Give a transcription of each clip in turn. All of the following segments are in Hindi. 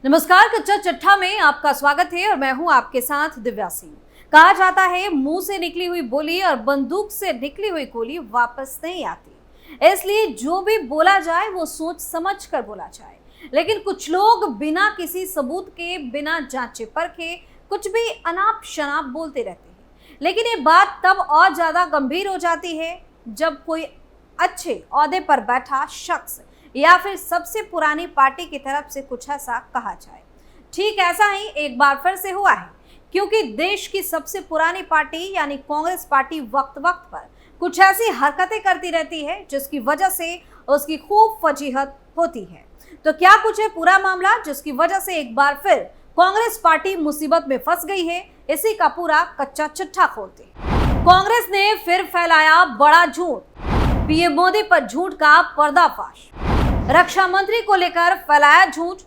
नमस्कार, कच्चा चिट्ठा में आपका स्वागत है और मैं हूं आपके साथ दिव्या सिंह। कहा जाता है मुंह से निकली हुई बोली और बंदूक से निकली हुई गोली वापस नहीं आती, इसलिए जो भी बोला जाए वो सोच समझ कर बोला जाए। लेकिन कुछ लोग बिना किसी सबूत के, बिना जांचे परखे कुछ भी अनाप शनाप बोलते रहते हैं। लेकिन ये बात तब और ज्यादा गंभीर हो जाती है जब कोई अच्छे ओहदे पर बैठा शख्स या फिर सबसे पुरानी पार्टी की तरफ से कुछ ऐसा कहा जाए। ठीक ऐसा ही एक बार फिर से हुआ है, क्योंकि देश की सबसे पुरानी पार्टी यानी कांग्रेस पार्टी वक्त वक्त पर कुछ ऐसी हरकतें करती रहती है जिसकी वजह से उसकी खूब फजीहत होती है। तो क्या कुछ है पूरा मामला जिसकी वजह से एक बार फिर कांग्रेस पार्टी मुसीबत में फंस गई है, इसी का पूरा कच्चा चिट्ठा खोलते हैं। कांग्रेस ने फिर फैलाया बड़ा झूठ, पीएम मोदी पर झूठ का पर्दाफाश। रक्षा मंत्री को लेकर फैलाया झूठ,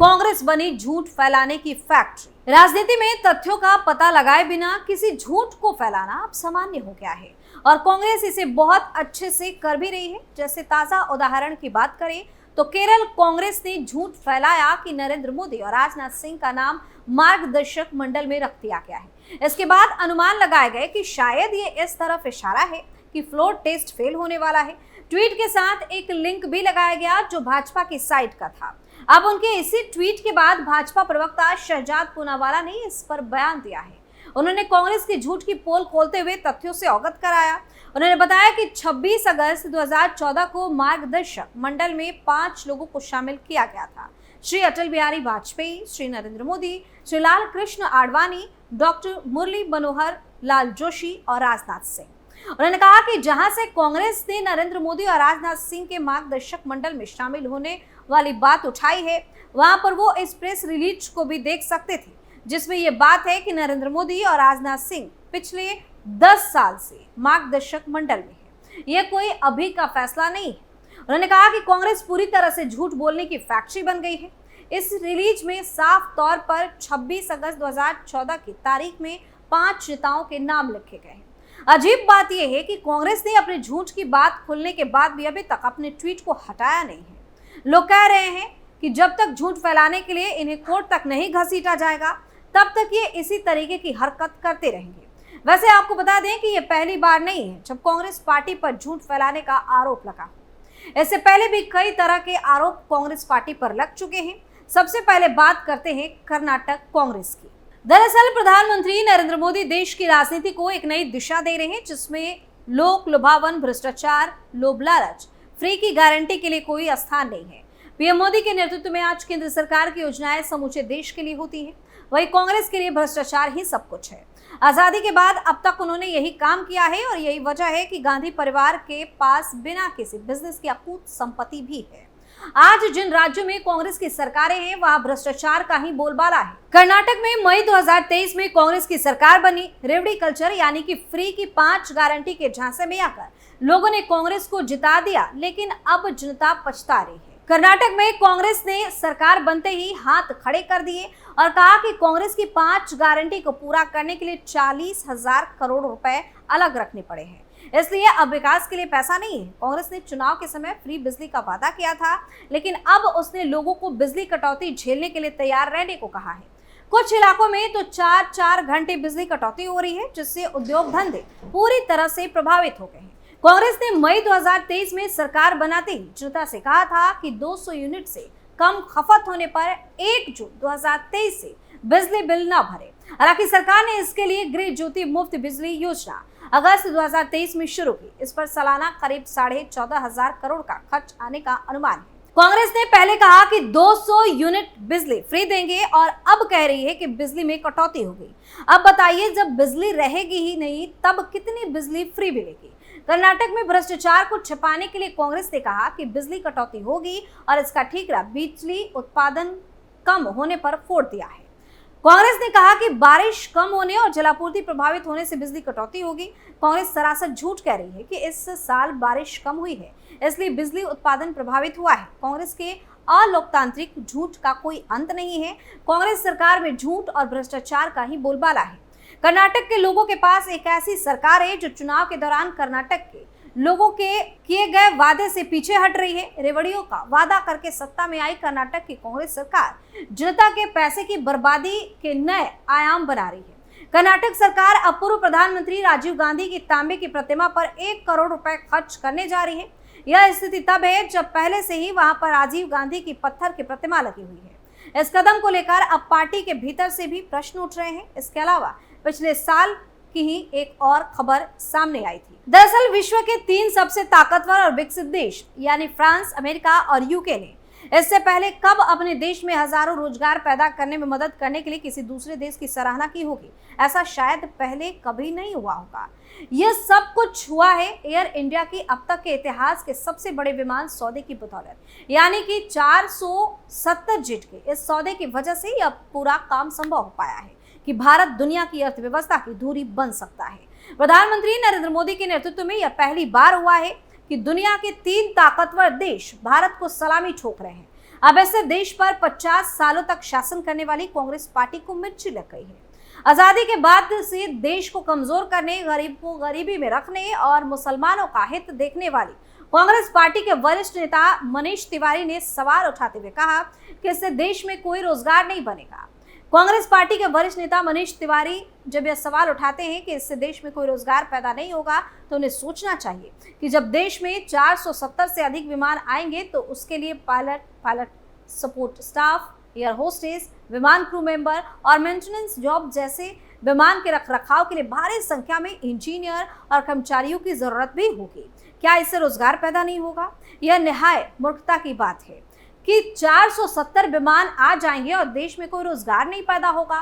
कांग्रेस बनी झूठ फैलाने की फैक्ट्री। राजनीति में तथ्यों का पता लगाए बिना किसी झूठ को फैलाना अब सामान्य हो गया है और कांग्रेस इसे बहुत अच्छे से कर भी रही है। जैसे ताजा उदाहरण की बात करें तो केरल कांग्रेस ने झूठ फैलाया कि नरेंद्र मोदी और राजनाथ सिंह का नाम मार्गदर्शक मंडल में रख दिया गया है। इसके बाद अनुमान लगाए गए कि शायद ये इस तरफ इशारा है कि फ्लोर टेस्ट फेल होने वाला है। ट्वीट के साथ एक लिंक भी लगाया गया जो भाजपा की साइट का था। अब उनके इसी ट्वीट के बाद भाजपा प्रवक्ता शहजाद पूनावाला ने इस पर बयान दिया है। उन्होंने कांग्रेस की झूठ की पोल खोलते हुए तथ्यों से अवगत कराया। उन्होंने बताया कि 26 अगस्त 2014 को मार्गदर्शक मंडल में 5 लोगों को शामिल किया गया था। श्री अटल बिहारी वाजपेयी, श्री नरेंद्र मोदी, श्री लाल कृष्ण आडवाणी, डॉक्टर मुरली मनोहर लाल जोशी और राजनाथ सिंह। उन्होंने कहा कि जहां से कांग्रेस ने नरेंद्र मोदी और राजनाथ सिंह के मार्गदर्शक मंडल में शामिल होने वाली बात उठाई है, वहां पर वो इस प्रेस रिलीज को भी देख सकते थे जिसमें यह बात है कि नरेंद्र मोदी और राजनाथ सिंह पिछले 10 साल से मार्गदर्शक मंडल में है। यह कोई अभी का फैसला नहीं है। उन्होंने कहा कि कांग्रेस पूरी तरह से झूठ बोलने की फैक्ट्री बन गई है। इस रिलीज में साफ तौर पर 26 अगस्त 2014 की तारीख में 5 नेताओं के नाम लिखे गए हैं। अजीब बात यह है कि कांग्रेस ने अपने झूठ की बात खुलने के बाद भी अभी तक अपने ट्वीट को हटाया नहीं है। लोग कह रहे हैं कि जब तक झूठ फैलाने के लिए इन्हें कोर्ट तक नहीं घसीटा जाएगा तब तक ये इसी तरीके की हरकत करते रहेंगे। वैसे आपको बता दें कि ये पहली बार नहीं है जब कांग्रेस पार्टी पर झूठ फैलाने का आरोप लगा। इससे पहले भी कई तरह के आरोप कांग्रेस पार्टी पर लग चुके हैं। सबसे पहले बात करते हैं कर्नाटक कांग्रेस की। दरअसल प्रधानमंत्री नरेंद्र मोदी देश की राजनीति को एक नई दिशा दे रहे हैं जिसमें लोक लुभावन, भ्रष्टाचार, लोभ लालच, फ्री की गारंटी के लिए कोई स्थान नहीं है। पीएम मोदी के नेतृत्व में आज केंद्र सरकार की योजनाएं समूचे देश के लिए होती हैं, वही कांग्रेस के लिए भ्रष्टाचार ही सब कुछ है। आजादी के बाद अब तक उन्होंने यही काम किया है और यही वजह है कि गांधी परिवार के पास बिना किसी बिजनेस की अकूत संपत्ति भी है। आज जिन राज्यों में कांग्रेस की सरकारें हैं वहां भ्रष्टाचार का ही बोलबाला है। कर्नाटक में मई 2023 में कांग्रेस की सरकार बनी। रेवड़ी कल्चर यानी कि फ्री की 5 गारंटी के झांसे में आकर लोगों ने कांग्रेस को जिता दिया, लेकिन अब जनता पछता रही है। कर्नाटक में कांग्रेस ने सरकार बनते ही हाथ खड़े कर दिए और कहा कि कांग्रेस की 5 गारंटी को पूरा करने के लिए 40,000 करोड़ रुपए अलग रखने पड़े हैं, इसलिए अब विकास के लिए पैसा नहीं है। कांग्रेस ने चुनाव के समय फ्री बिजली का वादा किया था, लेकिन अब उसने लोगों को बिजली कटौती झेलने के लिए तैयार रहने को कहा है। कुछ इलाकों में तो 4-4 घंटे बिजली कटौती हो रही है, जिससे उद्योग धंधे पूरी तरह से प्रभावित हो गए हैं। कांग्रेस ने मई 2023 में सरकार बनाते ही जनता से कहा था कि 200 यूनिट से कम खपत होने पर 1 जून 2023 से बिजली बिल न भरे। हालांकि सरकार ने इसके लिए गृह ज्योति मुफ्त बिजली योजना अगस्त 2023 में शुरू की। इस पर सालाना करीब 14,500 करोड़ का खर्च आने का अनुमान है। कांग्रेस ने पहले कहा कि 200 यूनिट बिजली फ्री देंगे और अब कह रही है कि बिजली में कटौती होगी। अब बताइए, जब बिजली रहेगी ही नहीं तब कितनी बिजली फ्री मिलेगी? कर्नाटक में भ्रष्टाचार को छिपाने के लिए कांग्रेस ने कहा कि बिजली कटौती होगी और इसका ठीकरा बिजली उत्पादन कम होने पर फोड़ दिया है। कांग्रेस ने कहा कि बारिश कम होने और जलापूर्ति प्रभावित होने से बिजली कटौती होगी। कांग्रेस सरासर झूठ कह रही है कि इस साल बारिश कम हुई है, इसलिए बिजली उत्पादन प्रभावित हुआ है। कांग्रेस के अलोकतांत्रिक झूठ का कोई अंत नहीं है। कांग्रेस सरकार में झूठ और भ्रष्टाचार का ही बोलबाला है। कर्नाटक के लोगों के पास एक ऐसी सरकार है जो चुनाव के दौरान कर्नाटक के लोगों के किए गए वादे से पीछे हट रही है। रेवड़ियों का वादा करके सत्ता में आई कर्नाटक की कांग्रेस सरकार जनता के पैसे की बर्बादी के नए आयाम बना रही है। कर्नाटक सरकार अब पूर्व प्रधानमंत्री राजीव गांधी की तांबे की प्रतिमा पर 1 करोड़ रुपए खर्च करने जा रही है। यह स्थिति तब है जब पहले से ही वहां पर राजीव गांधी की पत्थर की प्रतिमा लगी हुई है। इस कदम को लेकर अब पार्टी के भीतर से भी प्रश्न उठ रहे हैं। इसके अलावा पिछले साल की ही एक और खबर सामने आई थी। दरअसल विश्व के 3 सबसे ताकतवर और विकसित देश यानी फ्रांस, अमेरिका और यूके ने इससे पहले कब अपने देश में हजारों रोजगार पैदा करने में मदद करने के लिए किसी दूसरे देश की सराहना की होगी? ऐसा शायद पहले कभी नहीं हुआ होगा। यह सब कुछ हुआ है एयर इंडिया की अब तक के इतिहास के सबसे बड़े विमान सौदे की बदौलत, यानी कि 470 जेट के इस सौदे की वजह से यह पूरा काम संभव हो पाया है कि भारत दुनिया की अर्थव्यवस्था की धुरी बन सकता है। प्रधानमंत्री नरेंद्र मोदी के नेतृत्व में यह पहली बार हुआ है कि दुनिया के 3 ताकतवर देश भारत को सलामी ठोक रहे हैं। अब ऐसे देश पर 50 सालों तक शासन करने वाली कांग्रेस पार्टी को मिर्ची लग गई है। आजादी के बाद से देश को कमजोर करने, गरीब को गरीबी में रखने और मुसलमानों का हित देखने वाली कांग्रेस पार्टी के वरिष्ठ नेता मनीष तिवारी ने सवाल उठाते हुए कहा कि इससे देश में कोई रोजगार नहीं बनेगा। कांग्रेस पार्टी के वरिष्ठ नेता मनीष तिवारी जब यह सवाल उठाते हैं कि इससे देश में कोई रोजगार पैदा नहीं होगा, तो उन्हें सोचना चाहिए कि जब देश में 470 से अधिक विमान आएंगे तो उसके लिए pilot support staff, air hostess, विमान क्रू मेंबर और मेंटेनेंस जॉब जैसे विमान के रखरखाव के लिए भारी संख्या में इंजीनियर और कर्मचारियों की जरूरत भी होगी। क्या इससे रोजगार पैदा नहीं होगा? यह निहायत मूर्खता की बात है कि 470 विमान आ जाएंगे और देश में कोई रोजगार नहीं पैदा होगा।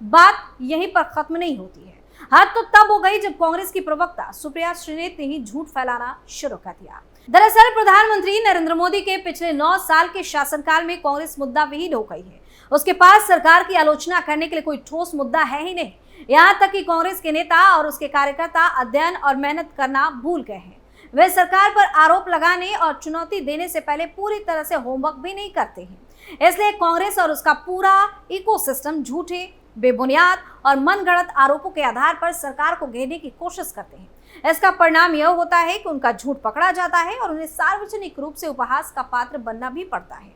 बात यहीं पर खत्म नहीं होती है। हद तो तब हो गई जब कांग्रेस की प्रवक्ता सुप्रिया श्रीनेत ने ही झूठ फैलाना शुरू कर दिया। दरअसल प्रधानमंत्री नरेंद्र मोदी के पिछले 9 साल के शासनकाल में कांग्रेस मुद्दा विहीन हो गई है। उसके पास सरकार की आलोचना करने के लिए कोई ठोस मुद्दा है ही नहीं। यहाँ तक कि कांग्रेस के नेता और उसके कार्यकर्ता अध्ययन और मेहनत करना भूल गए हैं। वे सरकार पर आरोप लगाने और चुनौती देने से पहले पूरी तरह से होमवर्क भी नहीं करते हैं। इसलिए कांग्रेस और उसका पूरा इकोसिस्टम झूठे, बेबुनियाद और मनगढ़ंत आरोपों के आधार पर सरकार को घेरने की कोशिश करते हैं। इसका परिणाम यह होता है कि उनका झूठ पकड़ा जाता है और उन्हें सार्वजनिक रूप से उपहास का पात्र बनना भी पड़ता है।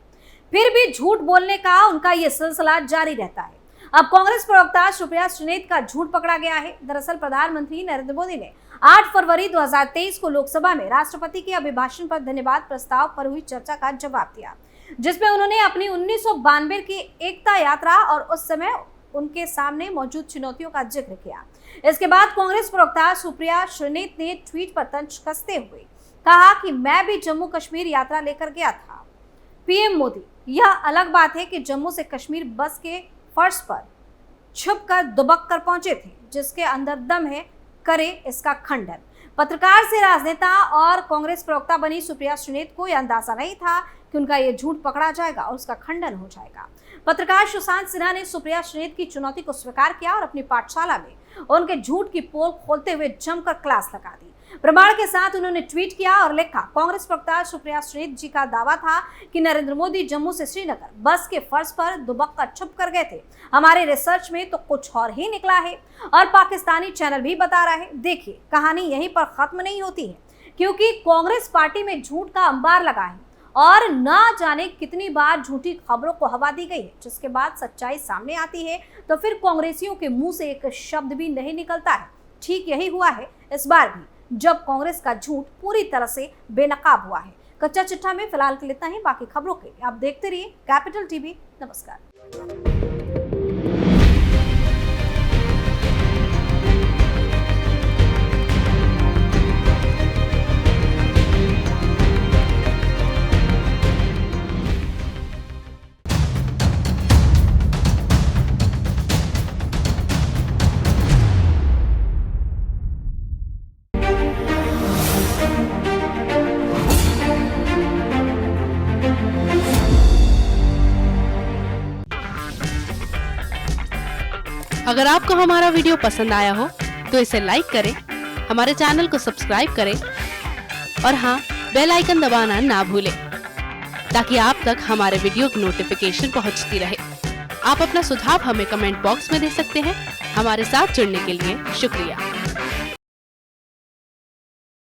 फिर भी झूठ बोलने का उनका यह सिलसिला जारी रहता है। अब कांग्रेस प्रवक्ता सुप्रिया श्रीनेत का झूठ पकड़ा गया है। दरअसल प्रधानमंत्री नरेंद्र मोदी ने 8 फरवरी 2023 को लोकसभा में राष्ट्रपति के अभिभाषण पर धन्यवाद प्रस्ताव पर हुई चर्चा का जवाब दिया, जिसमें उन्होंने अपनी 1992 की एकता यात्रा और उस समय उनके सामने मौजूद चुनौतियों का जिक्र किया। इसके बाद कांग्रेस प्रवक्ता सुप्रिया श्रीनेत ने ट्वीट पर तंज कसते हुए कहा कि मैं भी जम्मू कश्मीर यात्रा लेकर गया था। पीएम मोदी, यह अलग बात है कि जम्मू से कश्मीर बस के फर्श पर छुपकर दुबक कर पहुंचे थे, जिसके अंदर दम है, करे इसका खंडन। पत्रकार से राजनेता और कांग्रेस प्रवक्ता बनी सुप्रिया श्रीनेत को यह अंदाजा नहीं था कि उनका यह झूठ पकड़ा जाएगा और उसका खंडन हो जाएगा। पत्रकार सुशांत सिन्हा ने सुप्रिया श्रीनेत की चुनौती को स्वीकार किया और अपनी पाठशाला में उनके झूठ की पोल खोलते हुए जमकर क्लास लगा दी। प्रमाण के साथ उन्होंने ट्वीट किया और लिखा, कांग्रेस प्रवक्ता सुप्रिया श्रीनेत जी का दावा था कि नरेंद्र मोदी जम्मू से श्रीनगर बस के फर्श पर दुबक कर छुप कर गए थे। हमारे रिसर्च में तो कुछ और ही निकला है और पाकिस्तानी चैनल भी बता रहा है। देखिए, कहानी यहीं पर खत्म नहीं होती है, क्योंकि कांग्रेस पार्टी में झूठ का अंबार लगा है और न जाने कितनी बार झूठी खबरों को हवा दी गई है, जिसके बाद सच्चाई सामने आती है तो फिर कांग्रेसियों के मुंह से एक शब्द भी नहीं निकलता है। ठीक यही हुआ है इस बार भी, जब कांग्रेस का झूठ पूरी तरह से बेनकाब हुआ है। कच्चा चिट्ठा में फिलहाल के लिए इतना ही। बाकी खबरों के लिए आप देखते रहिए कैपिटल टीवी। नमस्कार। अगर आपको हमारा वीडियो पसंद आया हो तो इसे लाइक करें, हमारे चैनल को सब्सक्राइब करें और हाँ, बेल आइकन दबाना ना भूलें ताकि आप तक हमारे वीडियो की नोटिफिकेशन पहुंचती रहे। आप अपना सुझाव हमें कमेंट बॉक्स में दे सकते हैं हमारे साथ जुड़ने के लिए शुक्रिया।